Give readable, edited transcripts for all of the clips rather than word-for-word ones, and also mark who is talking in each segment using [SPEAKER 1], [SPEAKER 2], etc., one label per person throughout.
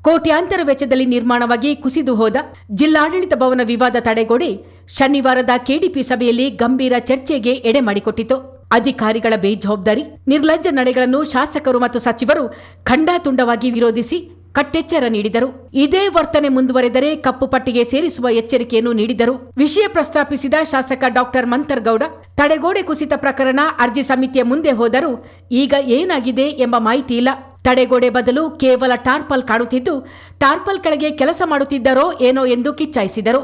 [SPEAKER 1] ಕೋಟ್ಯಾಂತರ ವೆಚ್ಚದಲ್ಲಿ ನಿರ್ಮಾಣವಾಗಿ ಕುಸಿದು ಹೋದ ಜಿಲ್ಲಾಡಳಿತ ಭವನ ವಿವಾದ ತಡೆಗೋಡೆ ಶನಿವಾರದ ಕೆಡಿಪಿ ಸಭೆಯಲ್ಲಿ ಗಂಭೀರ ಚರ್ಚೆಗೆ ಎಡೆ ಮಾಡಿಕೊಟ್ಟಿತು. ಅಧಿಕಾರಿಗಳ ಬೇಜವಾಬ್ದಾರಿ, ನಿರ್ಲಜ್ಜ ನಡೆಗಳನ್ನು ಶಾಸಕರು ಮತ್ತು ಸಚಿವರು ಖಂಡಾತುಂಡವಾಗಿ ವಿರೋಧಿಸಿ ಕಟ್ಟೆಚ್ಚರ ನೀಡಿದರು. ಇದೇ ವರ್ತನೆ ಮುಂದುವರೆದರೆ ಕಪ್ಪು ಪಟ್ಟಿಗೆ ಸೇರಿಸುವ ಎಚ್ಚರಿಕೆಯನ್ನು ನೀಡಿದರು. ವಿಷಯ ಪ್ರಸ್ತಾಪಿಸಿದ ಶಾಸಕ ಡಾಕ್ಟರ್ ಮಂತರ್ಗೌಡ, ತಡೆಗೋಡೆ ಕುಸಿತ ಪ್ರಕರಣ ಅರ್ಜಿ ಸಮಿತಿಯ ಮುಂದೆ ಹೋದರೂ ಈಗ ಏನಾಗಿದೆ ಎಂಬ ಮಾಹಿತಿ ಇಲ್ಲ. ತಡೆಗೋಡೆ ಬದಲು ಕೇವಲ ಟಾರ್ಪಲ್ ಕಾಣುತ್ತಿದ್ದು, ಟಾರ್ಪಲ್ ಕೆಳಗೆ ಕೆಲಸ ಮಾಡುತ್ತಿದ್ದರೋ ಏನೋ ಎಂದು ಕಿಚ್ಚಾಯಿಸಿದರು.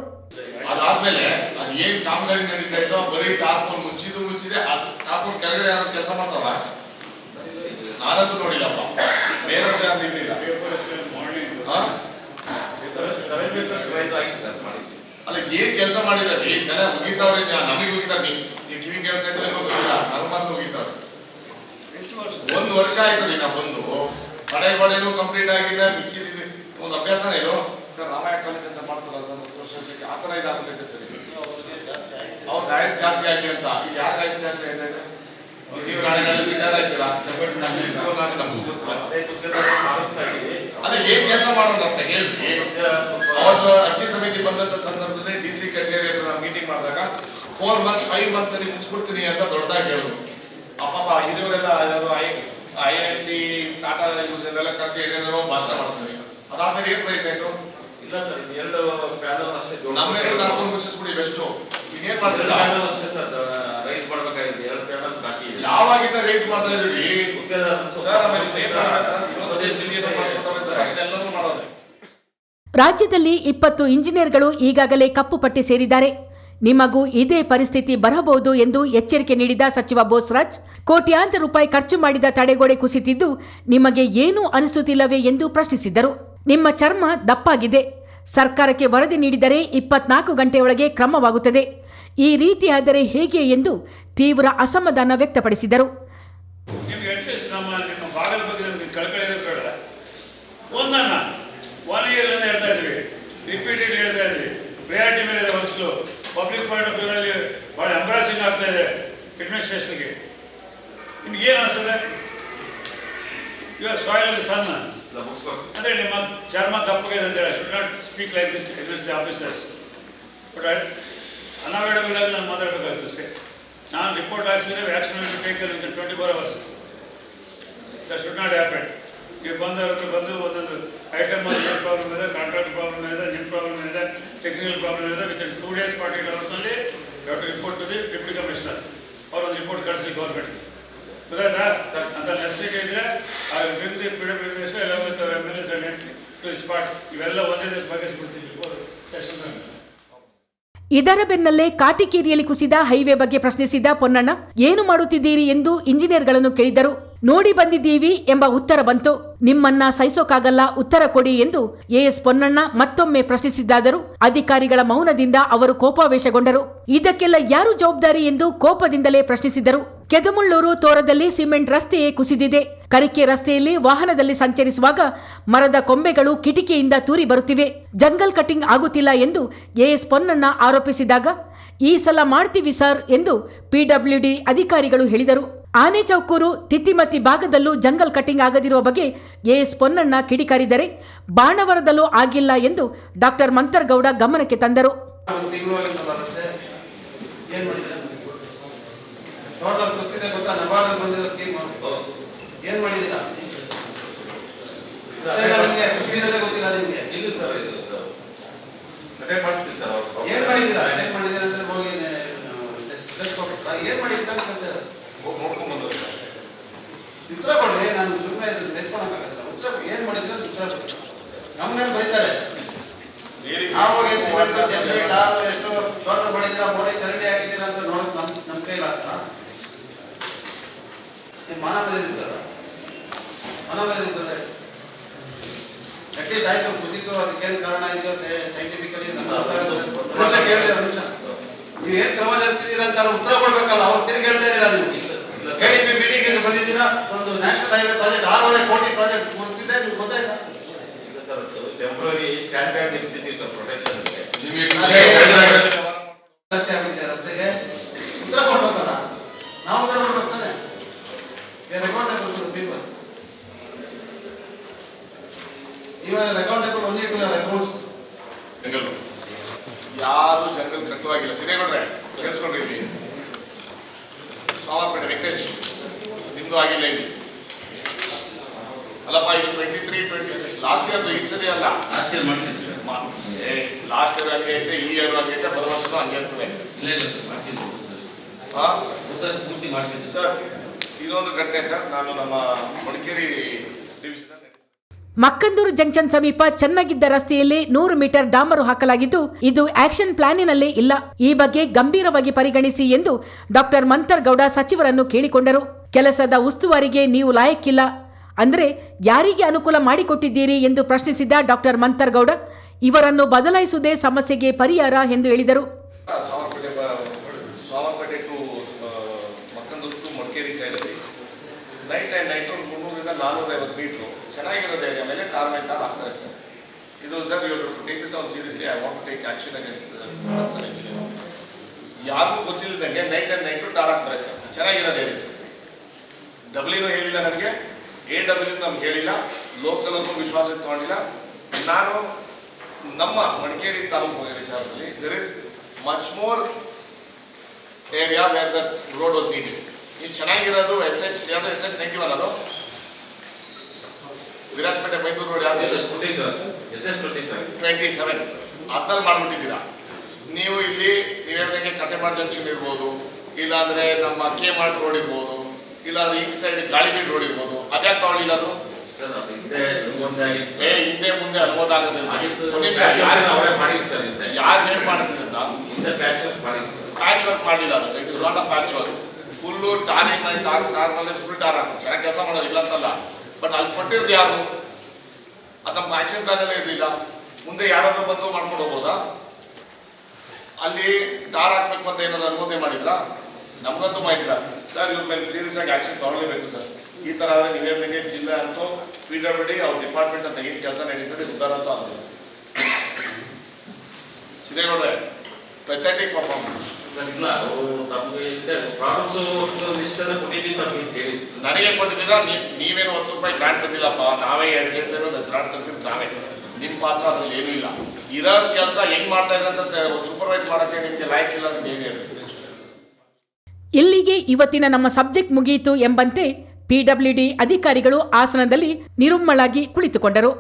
[SPEAKER 2] ಅಲ್ಲ ಏನ್ ಕೆಲಸ ಮಾಡಿದ್ರಿ ಜನ ಮುಗಿತಾವ್ರಿ, ನಮಗೆ ಮುಗಿತಾರ ಕಿವಿ ಕೆಲಸ ಮುಗಿತಾವ್ರಿ. 1 ವರ್ಷ ಆಯ್ತು ರೀ ನಾವು ಬಂದು, ತಡೆಗೋಡೆನೂ ಕಂಪ್ಲೀಟ್ ಆಗಿದೆ, ಮಿಕ್ಕಿದ ಒಂದು ಅಭ್ಯಾಸನೇ ಇದು ಸರ್. ರಾಮಾಯಣ ಕಾಲೇಜ್ ಅಂತ ಮಾಡ್ತಾರಲ್ಲ ಸರ್, 10 ವರ್ಷಕ್ಕೆ ಆ ಥರ ಇದಾಗ್ತೈತೆ ಸರ್. ಅವ್ರ ಆಯಸ್ ಜಾಸ್ತಿ ಆಗಲಿ ಅಂತ, ಈಗ ಯಾರು ಆಯಸ್ ಜಾಸ್ತಿ ಆಯ್ತೈತೆ? ನೀವು ಅದೇ ಏನ್ ಕೆಲಸ ಮಾಡೋಣ ಅಂತ ಹೇಳ್ರಿ. ಅವತ್ತು ಅರ್ಜಿ ಸಮಿತಿ ಬಂದಂತ ಸಂದರ್ಭದಲ್ಲಿ DC ಕಚೇರಿ ಹತ್ರ ಮೀಟಿಂಗ್ ಮಾಡಿದಾಗ 4 months 5 months ಅಲ್ಲಿ ಮುಚ್ಚಿಬಿಡ್ತೀನಿ ಅಂತ ದೊಡ್ಡದಾಗಿ ಹೇಳಿದ್ರು. ಅಪ್ಪ ಹಿರಿಯವರೆಲ್ಲ IIC ಟಾಟಾ ಇವರೆಲ್ಲ ಕರ್ಸಿ ಏನೇನೋ ಭಾಷಣ ಮಾಡಿಸ್ತಾರೆ. ಅದಾದ್ಮೇಲೆ ಏನ್ ಪ್ರಯೋಜನ ಆಯ್ತು? ಇಲ್ಲ ಸರ್, 2 ಪ್ಯಾನಲ್ ಅಷ್ಟೇ ನಮ್ಮೆಲ್ಲರೂ ಕರ್ಕೊಂಡು ಮುಚ್ಚಿಸ್ಬಿಡಿ ಬೆಸ್ಟು. ಇನ್ನೇನ್ ಮಾಡ್ತಿಲ್ಲ ರೈಸ್ ಮಾಡ್ಬೇಕಾಗಿದೆ, 2 ಪ್ಯಾನಲ್ ಬಾಕಿ ಇದೆ. ಯಾವಾಗಿಂದ ರೈಸ್ ಮಾಡ್ತಾ ಇದೀವಿ ಸರ್? ಇದೆಲ್ಲವೂ ಮಾಡೋದು.
[SPEAKER 1] ರಾಜ್ಯದಲ್ಲಿ 20 ಇಂಜಿನಿಯರ್ಗಳು ಈಗಾಗಲೇ ಕಪ್ಪು ಪಟ್ಟಿ ಸೇರಿದ್ದಾರೆ. ನಿಮಗೂ ಇದೇ ಪರಿಸ್ಥಿತಿ ಬರಬಹುದು ಎಂದು ಎಚ್ಚರಿಕೆ ನೀಡಿದ ಸಚಿವ ಬೋಸರಾಜ್, ಕೋಟ್ಯಾಂತರ ರೂಪಾಯಿ ಖರ್ಚು ಮಾಡಿದ ತಡೆಗೋಡೆ ಕುಸಿತಿದ್ದು ನಿಮಗೆ ಏನೂ ಅನಿಸುತ್ತಿಲ್ಲವೇ ಎಂದು ಪ್ರಶ್ನಿಸಿದರು. ನಿಮ್ಮ ಚರ್ಮ ದಪ್ಪಾಗಿದೆ, ಸರ್ಕಾರಕ್ಕೆ ವರದಿ ನೀಡಿದರೆ 24 ಗಂಟೆಯೊಳಗೆ ಕ್ರಮವಾಗುತ್ತದೆ. ಈ ರೀತಿಯಾದರೆ ಹೇಗೆ ಎಂದು ತೀವ್ರ ಅಸಮಾಧಾನ ವ್ಯಕ್ತಪಡಿಸಿದರು.
[SPEAKER 3] ಪಬ್ಲಿಕ್ ಪಾಯಿಂಟ್ ಆಫ್ ವ್ಯೂನಲ್ಲಿ ಭಾಳ ಎಂಬ್ರಾಸಿಂಗ್ ಆಗ್ತಾ ಇದೆ ಅಡ್ಮಿನಿಸ್ಟ್ರೇಷನ್ಗೆ. ನಿಮ್ಗೆ ಏನು ಅನಿಸ್ತದೆ? ಇವಾಗ ಸಾಯಿಲ್ ಸಣ್ಣ ಅಂದರೆ ನಿಮ್ಮ ಚರ್ಮ ತಪ್ಪಗಿದೆ ಅಂತೇಳಿ should not speak like this against the officers. But unavoidable ಆಗಿ ನಾನು ಮಾತಾಡಬೇಕಾಗುತ್ತೆ ಅಷ್ಟೇ. ನಾನು ರಿಪೋರ್ಟ್ ಹಾಕ್ಸಿದ್ರೆ vaccine taken with 24 hours. That should not happen. ನೀವು ಬಂದವ್ರ ಹತ್ರ ಬಂದು ಒಂದೊಂದು ಐಟಮ್ ಪ್ರಾಬ್ಲಮ್ ಇದೆ, ಕಾಂಟ್ರಾಕ್ಟ್ ಪ್ರಾಬ್ಲಮ್ ಇದೆ, ನಿಮ್ಮ ಪ್ರಾಬ್ಲಮ್ ಇದೆ, ಟೆಕ್ನಿಕಲ್ ಪ್ರಾಬ್ಲಮ್ ಇದೆ, with 2 days 48 hours report to the deputy commissioner. ಅವ್ರೊಂದು ರಿಪೋರ್ಟ್ ಕಳಿಸ್ಲಿ ಗೌರ್ಮೆಂಟ್ಗೆ. ಗೊತ್ತಾಯ್ತಾ? ಅಂತ ನೆಸ್ಸಿಗೆ ಇದ್ರೆ ದಿ PWS ಎಲ್ಲ MLAs ಟು ದಿ ಸ್ಪಾಟ್. ಇವೆಲ್ಲ ಒಂದೇ ದಿವಸ ಬಗೆಹರಿಸ್ಬಿಡ್ತೀವಿ ಸೆಷನ್.
[SPEAKER 1] ಇದರ ಬೆನ್ನಲ್ಲೇ ಕಾಟಿಕೇರಿಯಲ್ಲಿ ಕುಸಿದ ಹೈವೇ ಬಗ್ಗೆ ಪ್ರಶ್ನಿಸಿದ ಪೊನ್ನಣ್ಣ, ಏನು ಮಾಡುತ್ತಿದ್ದೀರಿ ಎಂದು ಇಂಜಿನಿಯರ್ಗಳನ್ನು ಕೇಳಿದರು. ನೋಡಿ ಬಂದಿದ್ದೀವಿ ಎಂಬ ಉತ್ತರ ಬಂತು. ನಿಮ್ಮನ್ನ ಸಹಿಸೋಕಾಗಲ್ಲ, ಉತ್ತರ ಕೊಡಿ ಎಂದು AS ಪೊನ್ನಣ್ಣ ಮತ್ತೊಮ್ಮೆ ಪ್ರಶ್ನಿಸಿದ್ದಾದರೂ ಅಧಿಕಾರಿಗಳ ಮೌನದಿಂದ ಅವರು ಕೋಪಾವೇಶಗೊಂಡರು. ಇದಕ್ಕೆಲ್ಲ ಯಾರು ಜವಾಬ್ದಾರಿ ಎಂದು ಕೋಪದಿಂದಲೇ ಪ್ರಶ್ನಿಸಿದರು. ಕೆದಮುಳ್ಳೂರು ತೋರದಲ್ಲಿ ಸಿಮೆಂಟ್ ರಸ್ತೆಯೇ ಕುಸಿದಿದೆ. ಕರಿಕೆ ರಸ್ತೆಯಲ್ಲಿ ವಾಹನದಲ್ಲಿ ಸಂಚರಿಸುವಾಗ ಮರದ ಕೊಂಬೆಗಳು ಕಿಟಿಕಿಯಿಂದ ತೂರಿ ಬರುತ್ತಿವೆ. ಜಂಗಲ್ ಕಟಿಂಗ್ ಆಗುತ್ತಿಲ್ಲ ಎಂದು AS ಪೊನ್ನಣ್ಣ ಆರೋಪಿಸಿದಾಗ, ಈ ಸಲ ಮಾಡ್ತೀವಿ ಸರ್ ಎಂದು PWD ಅಧಿಕಾರಿಗಳು ಹೇಳಿದರು. ಆನೆಚೌಕೂರು, ತಿತ್ತಿಮತಿ ಭಾಗದಲ್ಲೂ ಜಂಗಲ್ ಕಟಿಂಗ್ ಆಗದಿರುವ ಬಗ್ಗೆ AS ಪೊನ್ನಣ್ಣ ಕಿಡಿಕಾರಿದರೆ, ಬಾಣವರದಲ್ಲೂ ಆಗಿಲ್ಲ ಎಂದು ಡಾಕ್ಟರ್ ಮಂತರ್ಗೌಡ ಗಮನಕ್ಕೆ ತಂದರು.
[SPEAKER 4] ಉತ್ತರ ಕೊಡ್ರಿ, ನಾನು ಸುಮ್ಮನೆ ಸಹಿಸ್ಕೊಳಕ್ಕಾಗಲ್ಲ. ಉತ್ತರ ಏನ್ ಮಾಡಿದ್ರೆ ಉತ್ತರ ನಮ್ಗೆ ಬರೀತಾರೆ. ಎಷ್ಟು ಟೋಟಲ್ ಮಾಡಿದಿರ, ಬೋರಿಗೆ ಚರಂಡಿ ಹಾಕಿದ್ದೀರಾ ಅಂತ ನೋಡಕ್ ನಮ್ ಕೈಲಾಗ್ತಾ? ಮಾನ ಬೆಳೆದಿರ್ತದ, ಮನ ಬೆಳೆದಿರ್ತದೆ. ಅಟ್ಲೀಸ್ಟ್ ಆಯ್ತು ಕುಸಿತು, ಅದಕ್ಕೇನು ಕಾರಣ ಇದೆಯೋ ಸೈಂಟಿಫಿಕಲಿ ನೀವು ಏನ್ ಕ್ರಮ ಜರುಗಿಸಿದೀರ ಅಂತ ಉತ್ತರ ಕೊಡ್ಬೇಕಲ್ಲ. ಅವ್ರು ತಿರುಗಿ ಹೇಳ್ತಾ ಇದೀರಾ ನೀವು. KDP ಮೀಟಿಂಗ್ ಬಂದಿದ್ದೀರಾ, ಒಂದು ನ್ಯಾಷನಲ್ ಹೈವೇ ಪ್ರಾಜೆಕ್ಟ್ 6.5 ಕೋಟಿ ಪ್ರಾಜೆಕ್ಟ್ ಮುಗಿಸಿದೆ, ನಿಮ್ಗೆ ಗೊತ್ತಾಯ್ತಾ?
[SPEAKER 2] Temporary sand bag institute of protection
[SPEAKER 4] ರಸ್ತೆ ಆಗ್ಬಿಟ್ಟಿದೆ. ರಸ್ತೆಗೆ ಉತ್ತರ ಕೊಡ್ಬೇಕಲ್ಲ, ನಾವು ಉತ್ತರ ಕೊಡ್ಬೇಕಾನೆ. Record people even accountable only to your accounts.
[SPEAKER 2] Jungle ಯಾರು ಜಂಗಲ್ ಕಟ್ಟುವಾಗಿಲ್ಲ. ಸಿದ್ದೇಗೌಡ್ರೆ ಕೇಳಿಸ್ಕೊಂಡ್ರಿ, ಇಲ್ಲಿ ಸಾವರ್ಪೇಟೆ ವೆಂಕಟೇಶ್ ನಿಮ್ದು ಆಗಿಲ್ಲ ಇಲ್ಲಿ ಅಲ್ಲಪ್ಪ. ಇದು 23-20 ಲಾಸ್ಟ್ ಇಯರ್, ಈ ಸರಿ ಅಲ್ಲ.
[SPEAKER 4] ಲಾಸ್ಟ್ ಇಯರ್ ಮಾಡ್ತೀವಿ
[SPEAKER 2] ಲಾಸ್ಟ್ ಇಯರ್ ಹಂಗೆ ಐತೆ, ಈ ಇಯರ್ ಹಂಗೆ ಐತೆ, ಬರೋ ವರ್ಷನೂ ಹಂಗೆ ಇರ್ತದೆ.
[SPEAKER 4] ಪೂರ್ತಿ ಮಾಡ್ತೀವಿ
[SPEAKER 2] ಸರ್, ಇನ್ನೊಂದು ಘಟನೆ ಸರ್, ನಾನು ನಮ್ಮ ಮಡಿಕೇರಿ ಡಿವಿಷನ್
[SPEAKER 1] ಮಕ್ಕಂದೂರು ಜಂಕ್ಷನ್ ಸಮೀಪ ಚೆನ್ನಾಗಿದ್ದ ರಸ್ತೆಯಲ್ಲಿ 100 ಮೀಟರ್ ಡಾಂಬರು ಹಾಕಲಾಗಿದ್ದು, ಇದು ಆಕ್ಷನ್ ಪ್ಲಾನಿನಲ್ಲೇ ಇಲ್ಲ. ಈ ಬಗ್ಗೆ ಗಂಭೀರವಾಗಿ ಪರಿಗಣಿಸಿ ಎಂದು ಡಾಕ್ಟರ್ ಮಂತರ್ಗೌಡ ಸಚಿವರನ್ನು ಕೇಳಿಕೊಂಡರು. ಕೆಲಸದ ಉಸ್ತುವಾರಿಗೆ ನೀವು ಲಾಯಕ್ಕಿಲ್ಲ ಅಂದರೆ ಯಾರಿಗೆ ಅನುಕೂಲ ಮಾಡಿಕೊಟ್ಟಿದ್ದೀರಿ ಎಂದು ಪ್ರಶ್ನಿಸಿದ ಡಾಕ್ಟರ್ ಮಂತರ್ಗೌಡ, ಇವರನ್ನು ಬದಲಾಯಿಸುವುದೇ ಸಮಸ್ಯೆಗೆ ಪರಿಹಾರ ಎಂದು ಹೇಳಿದರು.
[SPEAKER 2] ಸಾವರ್ಪೇಟೆ ಟು ಮಕ್ಕಂದೂರು ಟು ಮಡಿಕೇರಿ ಸೈಡಲ್ಲಿ ನೈಟ್ ಆ್ಯಂಡ್ ನೈಟ್ 300 ರಿಂದ 450 ಮೀಟ್ರು ಚೆನ್ನಾಗಿರೋದು ಏರಿಯಾ ಮೇಲೆ ಟಾರ್ ಆಗ್ತಾರೆ ಸರ್. ಇದು sir, you take this down seriously. I want to take action against engineer. ಯಾರಿಗೂ ಗೊತ್ತಿಲ್ಲದಂಗೆ ನೈಟ್ ಆ್ಯಂಡ್ ನೈಟು ಟಾರ್ ಆಗ್ತಾರೆ ಸರ್. ಚೆನ್ನಾಗಿರೋದು ಏರಿಯಾ. ಡಬ್ಲ್ಯೂನು ಹೇಳಿಲ್ಲ ನನಗೆ, AW ನಮ್ಗೆ ಹೇಳಿಲ್ಲ, ಲೋಕಲಲ್ಲೂ ವಿಶ್ವಾಸ ತಗೊಂಡಿಲ್ಲ. ನಾನು ನಮ್ಮ ಮಡಿಕೇರಿ ತಾಲೂಕು ವಿಚಾರದಲ್ಲಿ there is much more area where that road was needed. ಇದು ಚೆನ್ನಾಗಿರೋದು ಯಾವುದು SH91 ಅದು ವಿರಾಜಪೇಟೆ ಮೈಸೂರು ರೋಡ್ ಯಾವುದು 27 ಅದ್ರಲ್ಲಿ ಮಾಡ್ಬಿಟ್ಟಿದ್ದೀರಾ ನೀವು. ಇಲ್ಲಿ ನೀವು ಹೇಳ್ದಂಗೆ ಕಟ್ಟೆಮಾಡ್ ಜಂಕ್ಷನ್ ಇರ್ಬೋದು, ಇಲ್ಲಾಂದ್ರೆ ನಮ್ಮ K-Mart ರೋಡ್ ಇರ್ಬೋದು, ಇಲ್ಲಾಂದ್ರೆ ಈ ಸೈಡ್ ಗಾಳಿಬೀಡು ರೋಡ್ ಇರ್ಬೋದು. ಅದ್ಯಾಕೆ ತಗೊಳ್ಳಿಲ್ಲ ಅದು? ಹಿಂದೆ ಮುಂದೆ ಅನುಮೋದಾಗದಿಲ್ಲ. ಯಾರು ಹೇಳಿ ಮಾಡಿದ್ರಿಂದ ಪ್ಯಾಚ್ ವರ್ಕ್ ಮಾಡಿಲ್ಲ. ಅದು it is not a patch work. Full tarring ಮಾಡಿ ಟಾರ್ ಮೇಲೆ ಫುಲ್ ಟಾರ್ ಹಾಕಿ ಚೆನ್ನಾಗಿ ಕೆಲಸ ಮಾಡೋದು ಇಲ್ಲ ಅಂತಲ್ಲ. ಬಟ್ ಅಲ್ಲಿ ಕೊಟ್ಟಿರೋದು ಯಾರು? ಅದು ನಮ್ಮ ಆಕ್ಷನ್ ಪ್ಲಾನಲ್ಲೇ ಇರಲಿಲ್ಲ. ಮುಂದೆ ಯಾರಾದ್ರೂ ಬಂದು ಮಾಡ್ಕೊಂಡು ಹೋಗ್ಬೋದಾ? ಅಲ್ಲಿ ಟಾರ್ ಹಾಕ್ಬೇಕು ಅಂತ ಏನಾದ್ರು ಅನುಮೋದನೆ ಮಾಡಿದ್ರಾ? ನಮಗಂತೂ ಮಾಹಿತಿ ಇಲ್ಲ ಸರ್. ಇವ್ರ ಮೇಲೆ ಸೀರಿಯಸ್ ಆಗಿ ಆಕ್ಷನ್ ತಗೊಳ್ಳೇಬೇಕು ಸರ್. ಈ ಥರ ಆದರೆ ನೀವು ಹೇಳ್ದಂಗೆ ಜಿಲ್ಲೆ ಅಂತೂ PWD ಅವ್ರ ಡಿಪಾರ್ಟ್ಮೆಂಟ್ ಅಂತ ಏನು ಕೆಲಸ ನಡೀತದೆ ಉದ್ದಾರ ಅಂತೂ ಆಗೋದಿಲ್ಲ ಸರ್. ಸಿದ್ದೇಗೌಡ್ರೆ, pathetic performance. ನನಗೆ ಕೊಟ್ಟಿದ್ದೀರಾ? ನೀವೇನು 10 ರೂಪಾಯಿ ಗ್ರಾಂಟ್ ತಂದಿಲ್ಲಪ್ಪ, ನಾವೇ 2 ಸೇರ್ತಿರೋ ಗ್ರಾಂಟ್ ತಂದಿದ್ದು ನಾವೇ. ನಿಮ್ಮ ಪಾತ್ರ ಅದ್ರಲ್ಲಿ ಏನೂ ಇಲ್ಲ. ಇರೋ ಕೆಲಸ ಹೆಂಗ್ ಮಾಡ್ತಾ ಇದ್ರಂತ ಸೂಪರ್ವೈಸ್ ಮಾಡೋಕ್ಕೆ ನಿಮಗೆ ಲಾಯ್ಕ್ ಇಲ್ಲ. ನೀವೇ
[SPEAKER 1] ಇಲ್ಲಿಗೆ ಇವತ್ತಿನ ನಮ್ಮ ಸಬ್ಜೆಕ್ಟ್ ಮುಗಿಯಿತು ಎಂಬಂತೆ PWD ಅಧಿಕಾರಿಗಳು ಆಸನದಲ್ಲಿ ನಿರುಮ್ಮಳಾಗಿ ಕುಳಿತುಕೊಂಡರು.